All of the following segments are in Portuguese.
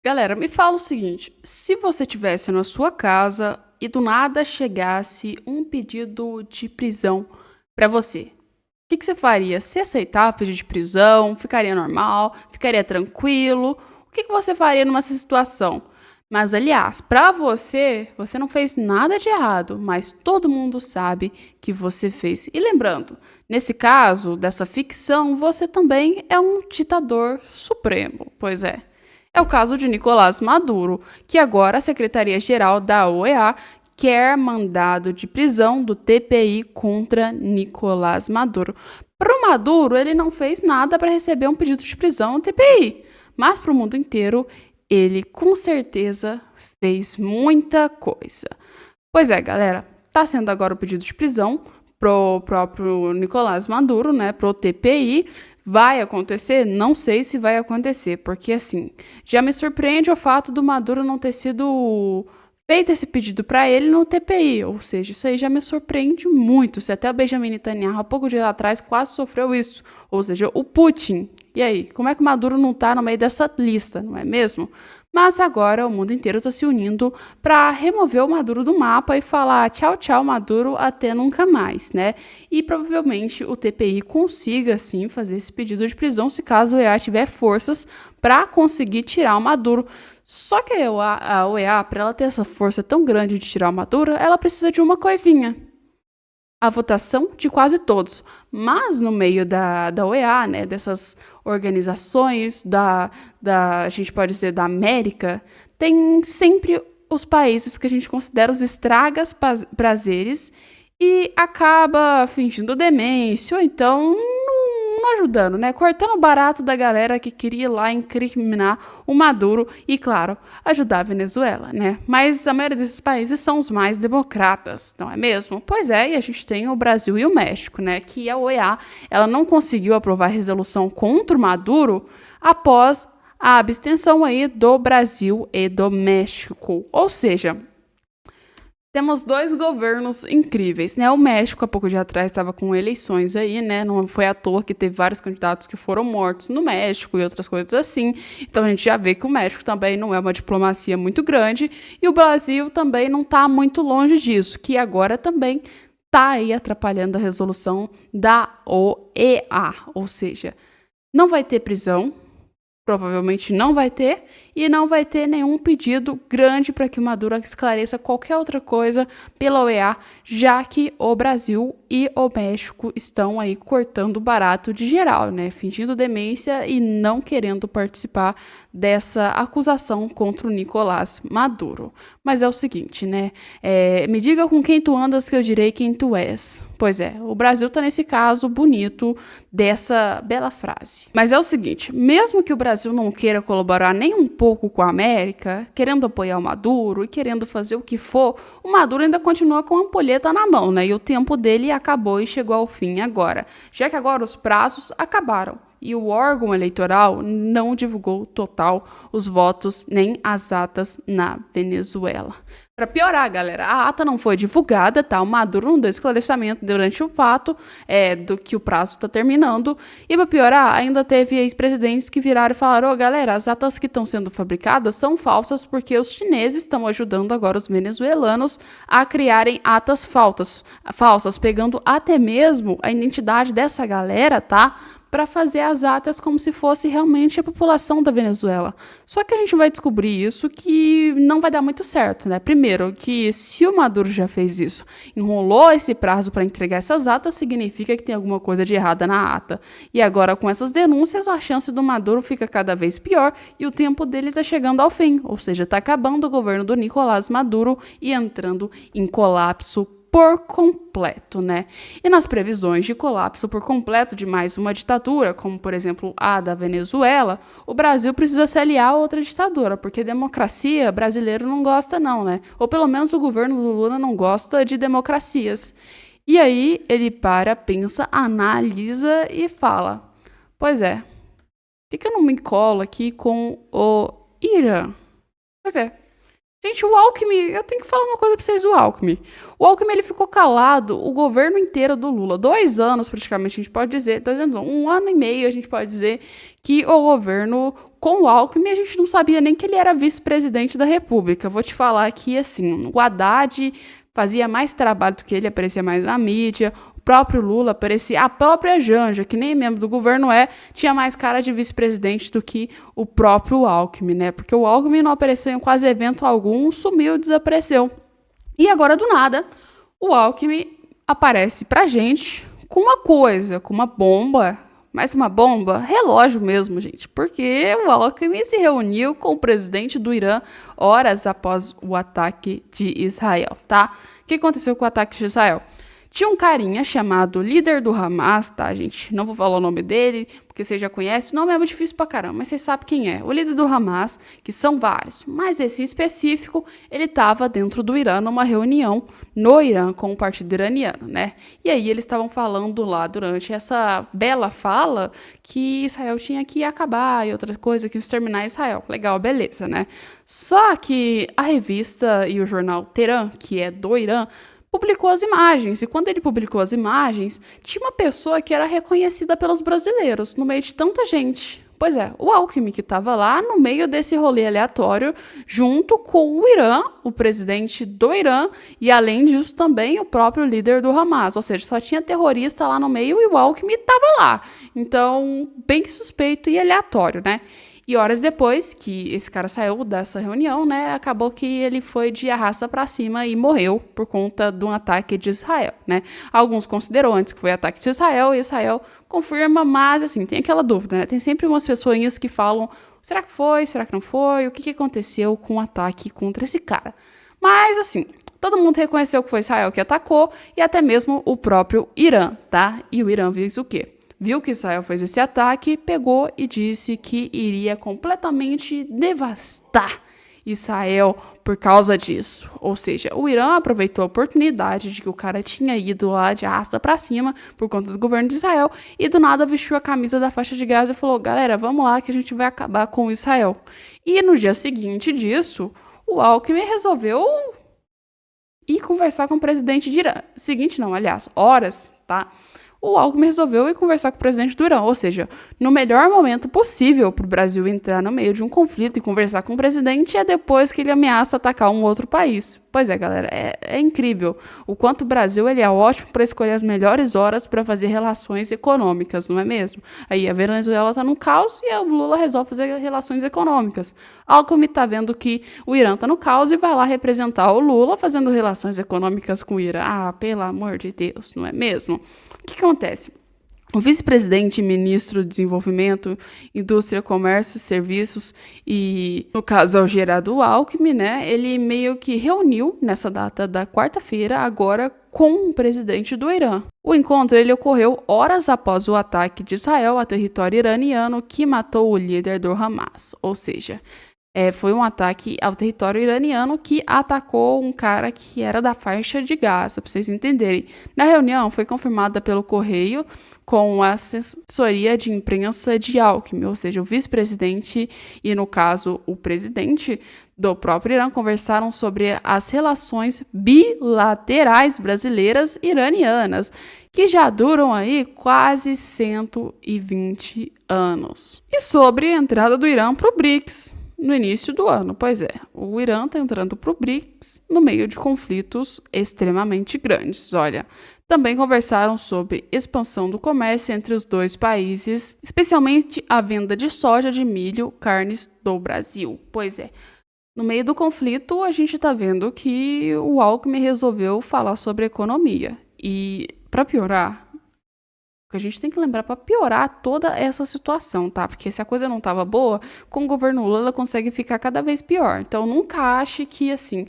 Galera, me fala o seguinte: se você tivesse na sua casa e do nada chegasse um pedido de prisão pra você, o que você faria? Você aceitava o pedido de prisão? Ficaria normal? Ficaria tranquilo? O que você faria numa situação? Mas, aliás, pra você, você não fez nada de errado, mas todo mundo sabe que você fez. E lembrando, nesse caso dessa ficção, você também é um ditador supremo. Pois é. É o caso de Nicolás Maduro, que agora a Secretaria-Geral da OEA quer mandado de prisão do TPI contra Nicolás Maduro. Para o Maduro, ele não fez nada para receber um pedido de prisão no TPI, mas para o mundo inteiro, ele com certeza fez muita coisa. Pois é, galera, tá sendo agora o pedido de prisão pro próprio Nicolás Maduro, né, pro TPI. Vai acontecer? Não sei se vai acontecer, porque assim, já me surpreende o fato do Maduro não ter sido feito esse pedido para ele no TPI, ou seja, isso aí já me surpreende muito. Se até o Benjamin Netanyahu, há pouco dias atrás, quase sofreu isso, ou seja, o Putin. E aí, como é que o Maduro não tá no meio dessa lista, não é mesmo? Mas agora o mundo inteiro está se unindo para remover o Maduro do mapa e falar tchau, tchau, Maduro, até nunca mais, né? E provavelmente o TPI consiga, sim, fazer esse pedido de prisão se caso o EA tiver forças para conseguir tirar o Maduro. Só que a OEA, para ela ter essa força tão grande de tirar o Maduro, ela precisa de uma coisinha: a votação de quase todos. Mas no meio da OEA, né, dessas organizações, a gente pode dizer da América, tem sempre os países que a gente considera os estragas prazeres e acaba fingindo demência, ou então não ajudando, né? Cortando o barato da galera que queria ir lá incriminar o Maduro e, claro, ajudar a Venezuela, né? Mas a maioria desses países são os mais democratas, não é mesmo? Pois é, e a gente tem o Brasil e o México, né? Que a OEA, ela não conseguiu aprovar a resolução contra o Maduro após a abstenção aí do Brasil e do México. Ou seja, temos dois governos incríveis, né? O México, há pouco dia atrás, estava com eleições aí, né? Não foi à toa que teve vários candidatos que foram mortos no México e outras coisas assim. Então a gente já vê que o México também não é uma diplomacia muito grande e o Brasil também não está muito longe disso, que agora também está aí atrapalhando a resolução da OEA. Ou seja, não vai ter prisão. Provavelmente não vai ter, e não vai ter nenhum pedido grande para que o Maduro esclareça qualquer outra coisa pela OEA, já que o Brasil e o México estão aí cortando o barato de geral, né? Fingindo demência e não querendo participar dessa acusação contra o Nicolás Maduro. Mas é o seguinte, né? Me diga com quem tu andas que eu direi quem tu és. Pois é, o Brasil tá nesse caso bonito dessa bela frase. Mas é o seguinte, mesmo que o Brasil não queira colaborar nem um pouco com a América, querendo apoiar o Maduro e querendo fazer o que for, o Maduro ainda continua com a ampulheta na mão, né? E o tempo dele acabou e chegou ao fim agora, já que agora os prazos acabaram. E o órgão eleitoral não divulgou total os votos nem as atas na Venezuela. Para piorar, galera, a ata não foi divulgada, tá? O Maduro não deu esclarecimento durante o fato do que o prazo está terminando. E para piorar, ainda teve ex-presidentes que viraram e falaram: galera, as atas que estão sendo fabricadas são falsas porque os chineses estão ajudando agora os venezuelanos a criarem atas falsas, pegando até mesmo a identidade dessa galera, tá? Para fazer as atas como se fosse realmente a população da Venezuela. Só que a gente vai descobrir isso que não vai dar muito certo, né? Primeiro, que se o Maduro já fez isso, enrolou esse prazo para entregar essas atas, significa que tem alguma coisa de errada na ata. E agora, com essas denúncias, a chance do Maduro fica cada vez pior e o tempo dele está chegando ao fim. Ou seja, está acabando o governo do Nicolás Maduro e entrando em colapso por completo, né? E nas previsões de colapso por completo de mais uma ditadura, como por exemplo a da Venezuela, o Brasil precisa se aliar a outra ditadura, porque democracia brasileiro não gosta não, né? Ou pelo menos o governo do Lula não gosta de democracias. E aí ele pensa, analisa e fala: pois é, por que eu não me colo aqui com o Irã? Pois é, Gente, o Alckmin, eu tenho que falar uma coisa pra vocês do Alckmin. O Alckmin, ele ficou calado o governo inteiro do Lula. 2 anos, praticamente, a gente pode dizer. 2 anos não, 1 ano e meio, a gente pode dizer que o governo com o Alckmin, a gente não sabia nem que ele era vice-presidente da República. Vou te falar que, assim, o Haddad fazia mais trabalho do que ele, aparecia mais na mídia. O próprio Lula aparecia, a própria Janja, que nem membro do governo tinha mais cara de vice-presidente do que o próprio Alckmin, né? Porque o Alckmin não apareceu em quase evento algum, sumiu, desapareceu. E agora, do nada, o Alckmin aparece pra gente com uma coisa, com uma bomba, mais uma bomba, relógio mesmo, gente, porque o Alckmin se reuniu com o presidente do Irã horas após o ataque de Israel, tá? O que aconteceu com o ataque de Israel? Tinha um carinha chamado líder do Hamas, tá, gente? Não vou falar o nome dele, porque vocês já conhecem. O nome é muito difícil pra caramba, mas vocês sabem quem é. O líder do Hamas, que são vários, mas esse em específico, ele estava dentro do Irã numa reunião no Irã com o partido iraniano, né? E aí eles estavam falando lá durante essa bela fala que Israel tinha que acabar e outra coisa, que exterminar Israel. Legal, beleza, né? Só que a revista e o jornal Teherã, que é do Irã, publicou as imagens. E quando ele publicou as imagens, tinha uma pessoa que era reconhecida pelos brasileiros, no meio de tanta gente. Pois é, o Alckmin, que estava lá no meio desse rolê aleatório, junto com o Irã, o presidente do Irã, e além disso também o próprio líder do Hamas. Ou seja, só tinha terrorista lá no meio e o Alckmin estava lá. Então, bem suspeito e aleatório, né? E horas depois que esse cara saiu dessa reunião, né, acabou que ele foi de arrasta para cima e morreu por conta de um ataque de Israel, né? Alguns consideram antes que foi ataque de Israel, e Israel confirma, mas assim, tem aquela dúvida, né? Tem sempre umas pessoinhas que falam, será que foi, será que não foi? O que aconteceu com o ataque contra esse cara? Mas assim, todo mundo reconheceu que foi Israel que atacou, e até mesmo o próprio Irã, tá? E o Irã fez o quê? Viu que Israel fez esse ataque, pegou e disse que iria completamente devastar Israel por causa disso. Ou seja, o Irã aproveitou a oportunidade de que o cara tinha ido lá de arrasta pra cima por conta do governo de Israel e do nada vestiu a camisa da faixa de Gaza e falou: galera, vamos lá que a gente vai acabar com Israel. E no dia seguinte disso, o Alckmin resolveu ir conversar com o presidente de Irã. Seguinte não, aliás, horas, tá? O Alckmin resolveu ir conversar com o presidente do Irã, ou seja, no melhor momento possível para o Brasil entrar no meio de um conflito e conversar com o presidente é depois que ele ameaça atacar um outro país. Pois é, galera, é incrível o quanto o Brasil ele é ótimo para escolher as melhores horas para fazer relações econômicas, não é mesmo? Aí a Venezuela está no caos e o Lula resolve fazer relações econômicas. Alckmin está vendo que o Irã está no caos e vai lá representar o Lula fazendo relações econômicas com o Irã. Ah, pelo amor de Deus, não é mesmo? O que acontece? O vice-presidente e ministro do Desenvolvimento, Indústria, Comércio e Serviços e, no caso, é o Gerardo Alckmin, né? Ele meio que reuniu nessa data da quarta-feira, agora com o presidente do Irã. O encontro ele ocorreu horas após o ataque de Israel a território iraniano que matou o líder do Hamas, ou seja, foi um ataque ao território iraniano que atacou um cara que era da faixa de Gaza, para vocês entenderem. Na reunião foi confirmada pelo correio com a assessoria de imprensa de Alckmin, ou seja, o vice-presidente e, no caso, o presidente do próprio Irã conversaram sobre as relações bilaterais brasileiras e iranianas, que já duram aí quase 120 anos. E sobre a entrada do Irã para o BRICS, no início do ano. Pois é, o Irã está entrando para o BRICS no meio de conflitos extremamente grandes. Olha, também conversaram sobre expansão do comércio entre os dois países, especialmente a venda de soja, de milho, carnes do Brasil. Pois é, no meio do conflito a gente está vendo que o Alckmin resolveu falar sobre economia. E, para piorar, que a gente tem que lembrar para piorar toda essa situação, tá? Porque se a coisa não tava boa, com o governo Lula ela consegue ficar cada vez pior. Então nunca ache que assim,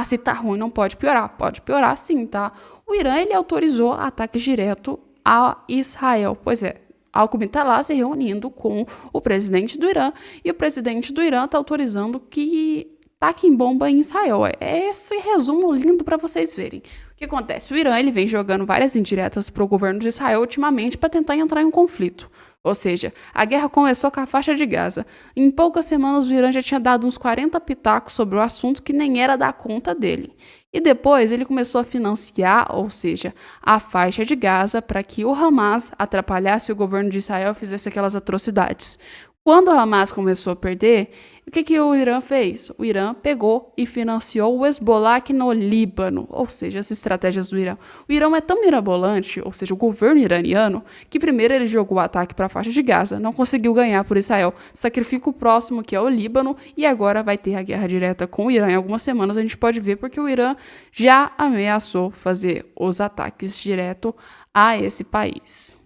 se tá ruim não pode piorar. Pode piorar sim, tá? O Irã ele autorizou ataques direto a Israel. Pois é, Alckmin tá lá se reunindo com o presidente do Irã e o presidente do Irã tá autorizando que taquem bomba em Israel. É esse resumo lindo para vocês verem. O que acontece? O Irã ele vem jogando várias indiretas para o governo de Israel ultimamente para tentar entrar em um conflito. Ou seja, a guerra começou com a faixa de Gaza. Em poucas semanas, o Irã já tinha dado uns 40 pitacos sobre o assunto que nem era da conta dele. E depois ele começou a financiar, ou seja, a faixa de Gaza para que o Hamas atrapalhasse o governo de Israel e fizesse aquelas atrocidades. Quando o Hamas começou a perder, o que o Irã fez? O Irã pegou e financiou o Hezbollah aqui no Líbano, ou seja, as estratégias do Irã. O Irã é tão mirabolante, ou seja, o governo iraniano, que primeiro ele jogou o ataque para a faixa de Gaza, não conseguiu ganhar por Israel, sacrifica o próximo, que é o Líbano, e agora vai ter a guerra direta com o Irã. Em algumas semanas a gente pode ver porque o Irã já ameaçou fazer os ataques direto a esse país.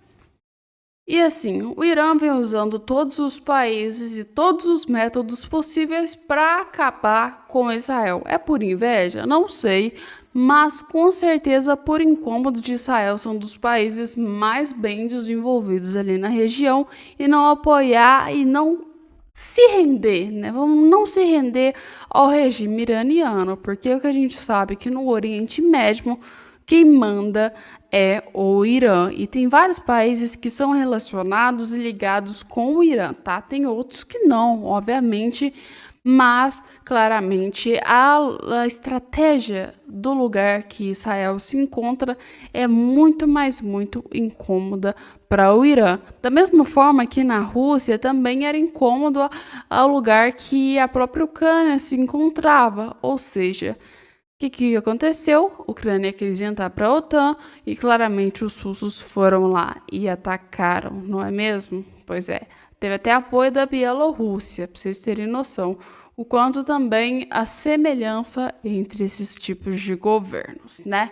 E assim, o Irã vem usando todos os países e todos os métodos possíveis para acabar com Israel. É por inveja? Não sei, mas com certeza por incômodo de Israel são dos países mais bem desenvolvidos ali na região e não apoiar e não se render, né? Vamos não se render ao regime iraniano, porque o que a gente sabe é que no Oriente Médio quem manda é o Irã. E tem vários países que são relacionados e ligados com o Irã, tá? Tem outros que não, obviamente, mas claramente a estratégia do lugar que Israel se encontra é muito, mas muito incômoda para o Irã. Da mesma forma que na Rússia também era incômodo ao lugar que a própria Ucrânia se encontrava, ou seja, o que aconteceu? A Ucrânia quis entrar para a OTAN e claramente os russos foram lá e atacaram, não é mesmo? Pois é, teve até apoio da Bielorrússia, para vocês terem noção, o quanto também a semelhança entre esses tipos de governos, né?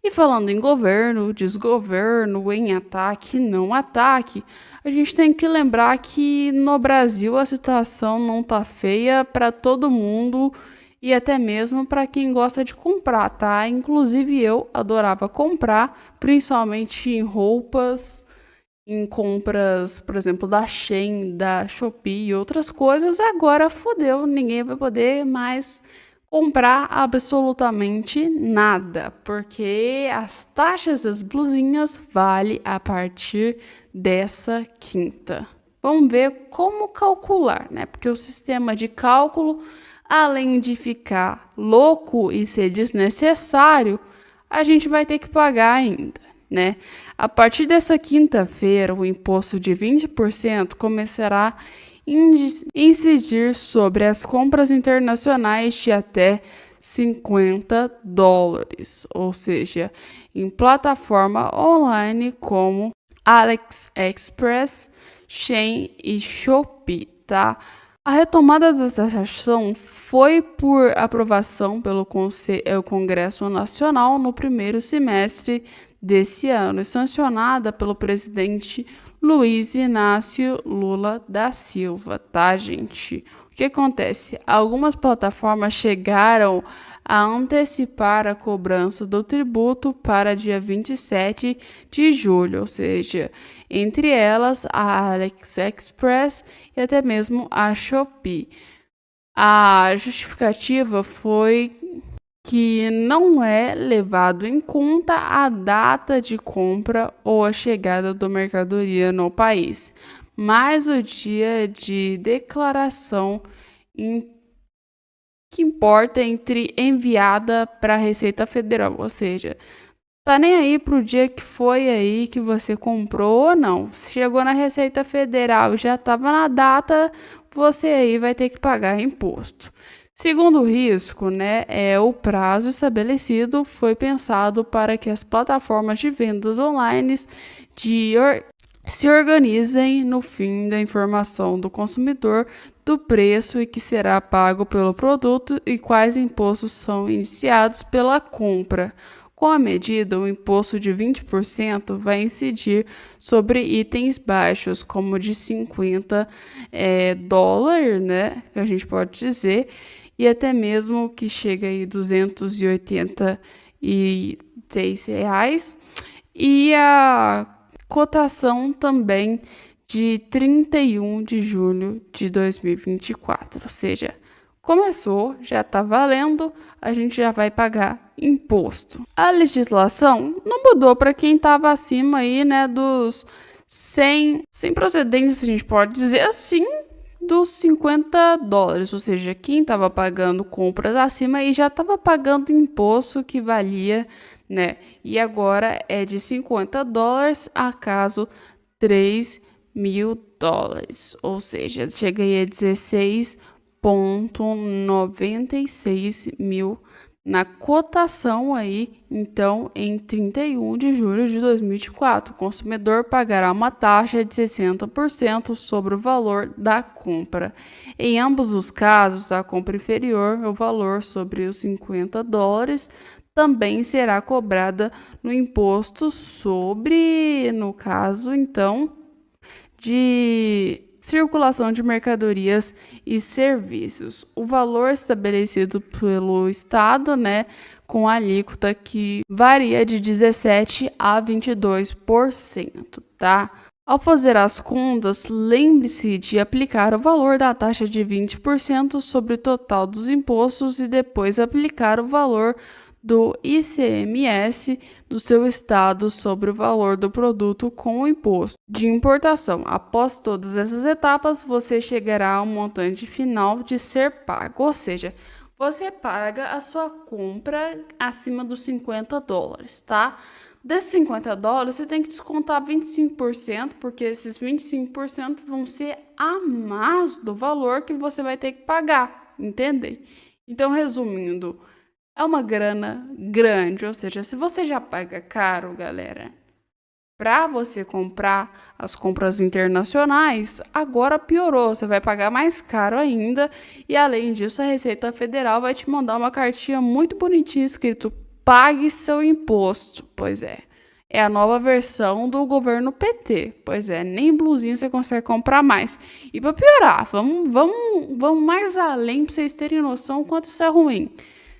E falando em governo, desgoverno, em ataque, não ataque, a gente tem que lembrar que no Brasil a situação não tá feia para todo mundo e até mesmo para quem gosta de comprar, tá? Inclusive eu adorava comprar, principalmente em roupas, em compras, por exemplo, da Shein, da Shopee e outras coisas. Agora fodeu, ninguém vai poder mais comprar absolutamente nada, porque as taxas das blusinhas valem a partir dessa quinta. Vamos ver como calcular, né? Porque o sistema de cálculo, além de ficar louco e ser desnecessário, a gente vai ter que pagar ainda, né? A partir dessa quinta-feira, o imposto de 20% começará a incidir sobre as compras internacionais de até $50, ou seja, em plataforma online como AliExpress, Shein e Shopee, tá? A retomada da taxação foi por aprovação pelo Congresso Nacional no primeiro semestre desse ano e sancionada pelo presidente Luiz Inácio Lula da Silva, tá, gente? O que acontece? Algumas plataformas chegaram a antecipar a cobrança do tributo para dia 27 de julho, ou seja, entre elas a AliExpress e até mesmo a Shopee. A justificativa foi que não é levado em conta a data de compra ou a chegada da mercadoria no país, mas o dia de declaração que importa entre enviada para a Receita Federal, ou seja, tá nem aí pro dia que foi aí que você comprou ou não. Se chegou na Receita Federal e já estava na data, você aí vai ter que pagar imposto. Segundo risco, né, é o prazo estabelecido foi pensado para que as plataformas de vendas online se organizem no fim da informação do consumidor do preço e que será pago pelo produto e quais impostos são iniciados pela compra. Com a medida, o imposto de 20% vai incidir sobre itens baixos, como de $50, né, que a gente pode dizer, e até mesmo que chega aí R$ 286, e a cotação também de 31 de julho de 2024, ou seja, começou, já está valendo, a gente já vai pagar imposto. A legislação não mudou para quem estava acima aí, né, dos sem procedência, a gente pode dizer assim, dos US$ 50, ou seja, quem estava pagando compras acima e já estava pagando imposto que valia, né? E agora é de US$ 50 a caso US$ 3.000, ou seja, chega aí a 16,96 mil na cotação aí, então, em 31 de julho de 2024, o consumidor pagará uma taxa de 60% sobre o valor da compra. Em ambos os casos, a compra inferior ao valor sobre os US$ 50 também será cobrada no imposto sobre, no caso, então, de circulação de mercadorias e serviços. O valor estabelecido pelo Estado, né, com a alíquota que varia de 17% a 22%, tá? Ao fazer as contas, lembre-se de aplicar o valor da taxa de 20% sobre o total dos impostos e depois aplicar o valor do ICMS do seu estado sobre o valor do produto com o imposto de importação. Após todas essas etapas, você chegará ao montante final de ser pago, ou seja, você paga a sua compra acima dos US$ 50, tá? Desses US$ 50, você tem que descontar 25%, porque esses 25% vão ser a mais do valor que você vai ter que pagar, entende? Então, resumindo, é uma grana grande, ou seja, se você já paga caro, galera, para você comprar as compras internacionais, agora piorou, você vai pagar mais caro ainda e além disso a Receita Federal vai te mandar uma cartinha muito bonitinha escrito pague seu imposto. Pois é a nova versão do governo PT. Pois é, nem blusinha você consegue comprar mais. E para piorar, vamos mais além para vocês terem noção quanto isso é ruim.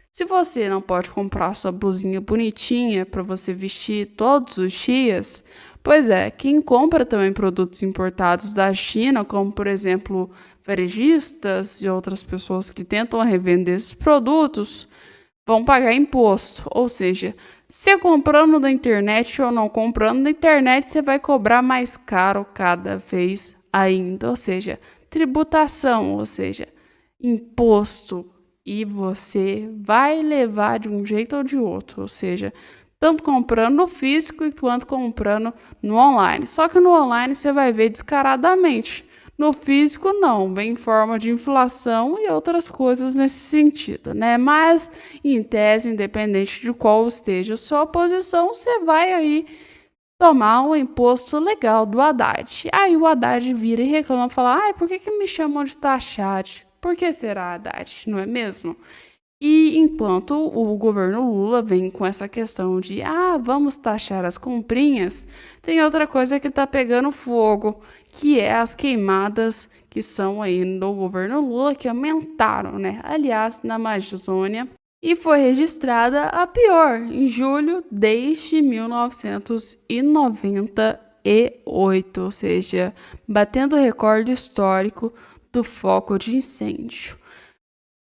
Se você não pode comprar sua blusinha bonitinha para você vestir todos os dias, pois é, quem compra também produtos importados da China, como por exemplo varejistas e outras pessoas que tentam revender esses produtos, vão pagar imposto. Ou seja, se comprando da internet ou não comprando da internet, você vai cobrar mais caro cada vez ainda. Ou seja, tributação, ou seja, imposto. E você vai levar de um jeito ou de outro, ou seja, tanto comprando no físico quanto comprando no online. Só que no online você vai ver descaradamente. No físico não, vem em forma de inflação e outras coisas nesse sentido, né? Mas em tese, independente de qual esteja a sua posição, você vai aí tomar um imposto legal do Haddad. Aí o Haddad vira e reclama, fala: "Ai, por que me chamam de taxade? Por que será, Haddad? Não é mesmo?" E enquanto o governo Lula vem com essa questão de vamos taxar as comprinhas, tem outra coisa que está pegando fogo, que é as queimadas que são aí no governo Lula, que aumentaram, né? Aliás, na Amazônia, e foi registrada a pior em julho desde 1998, ou seja, batendo o recorde histórico do foco de incêndio.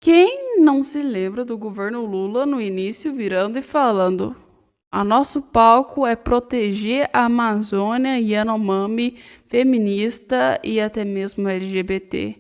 Quem não se lembra do governo Lula no início virando e falando: "A nosso palco é proteger a Amazônia e Yanomami feminista e até mesmo LGBT."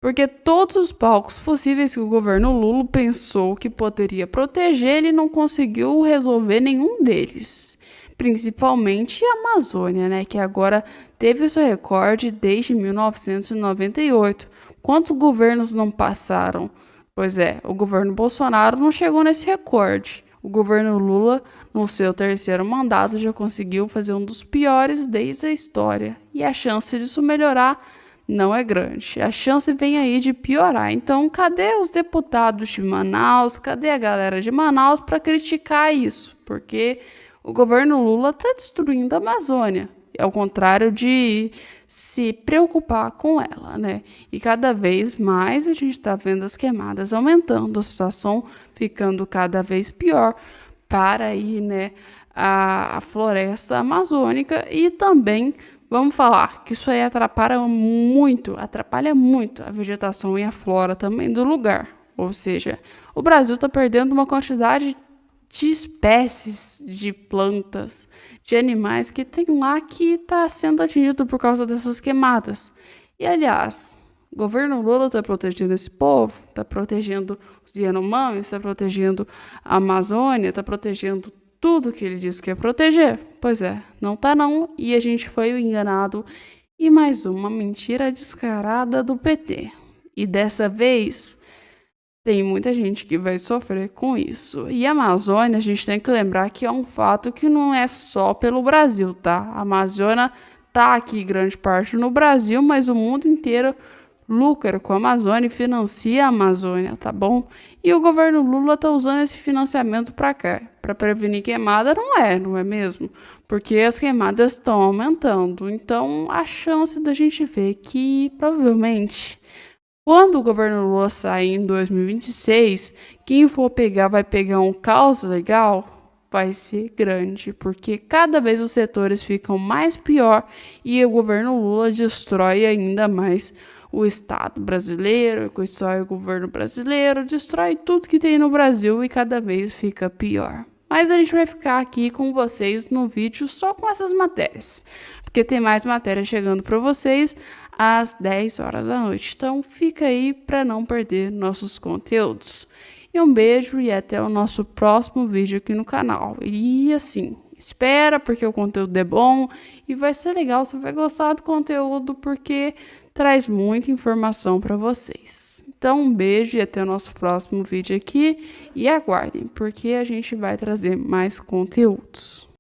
Porque todos os palcos possíveis que o governo Lula pensou que poderia proteger, ele não conseguiu resolver nenhum deles. Principalmente a Amazônia, né, que agora teve seu recorde desde 1998. Quantos governos não passaram? Pois é, o governo Bolsonaro não chegou nesse recorde. O governo Lula, no seu terceiro mandato, já conseguiu fazer um dos piores desde a história. E a chance disso melhorar não é grande. A chance vem aí de piorar. Então, cadê os deputados de Manaus? Cadê a galera de Manaus para criticar isso? Porque o governo Lula está destruindo a Amazônia, ao contrário de se preocupar com ela, né? E cada vez mais a gente está vendo as queimadas aumentando, a situação ficando cada vez pior para aí, né, a floresta amazônica e também vamos falar que isso aí atrapalha muito a vegetação e a flora também do lugar. Ou seja, o Brasil está perdendo uma quantidade de espécies de plantas, de animais que tem lá que está sendo atingido por causa dessas queimadas. E, aliás, o governo Lula está protegendo esse povo, está protegendo os Yanomamis, está protegendo a Amazônia, está protegendo tudo que ele disse que ia proteger. Pois é, não tá não, e a gente foi enganado. E mais uma mentira descarada do PT. E dessa vez tem muita gente que vai sofrer com isso. E a Amazônia, a gente tem que lembrar que é um fato que não é só pelo Brasil, tá? A Amazônia tá aqui grande parte no Brasil, mas o mundo inteiro lucra com a Amazônia e financia a Amazônia, tá bom? E o governo Lula tá usando esse financiamento para cá, para prevenir queimada, não é mesmo? Porque as queimadas estão aumentando. Então, a chance da gente ver que provavelmente quando o governo Lula sair em 2026, quem for pegar vai pegar um caos legal, vai ser grande, porque cada vez os setores ficam mais pior e o governo Lula destrói ainda mais o Estado brasileiro, destrói o governo brasileiro, destrói tudo que tem no Brasil e cada vez fica pior. Mas a gente vai ficar aqui com vocês no vídeo só com essas matérias, porque tem mais matéria chegando para vocês às 10 horas da noite. Então fica aí para não perder nossos conteúdos. E um beijo e até o nosso próximo vídeo aqui no canal. E assim, espera porque o conteúdo é bom e vai ser legal, você vai gostar do conteúdo porque traz muita informação para vocês. Então um beijo e até o nosso próximo vídeo aqui e aguardem, porque a gente vai trazer mais conteúdos.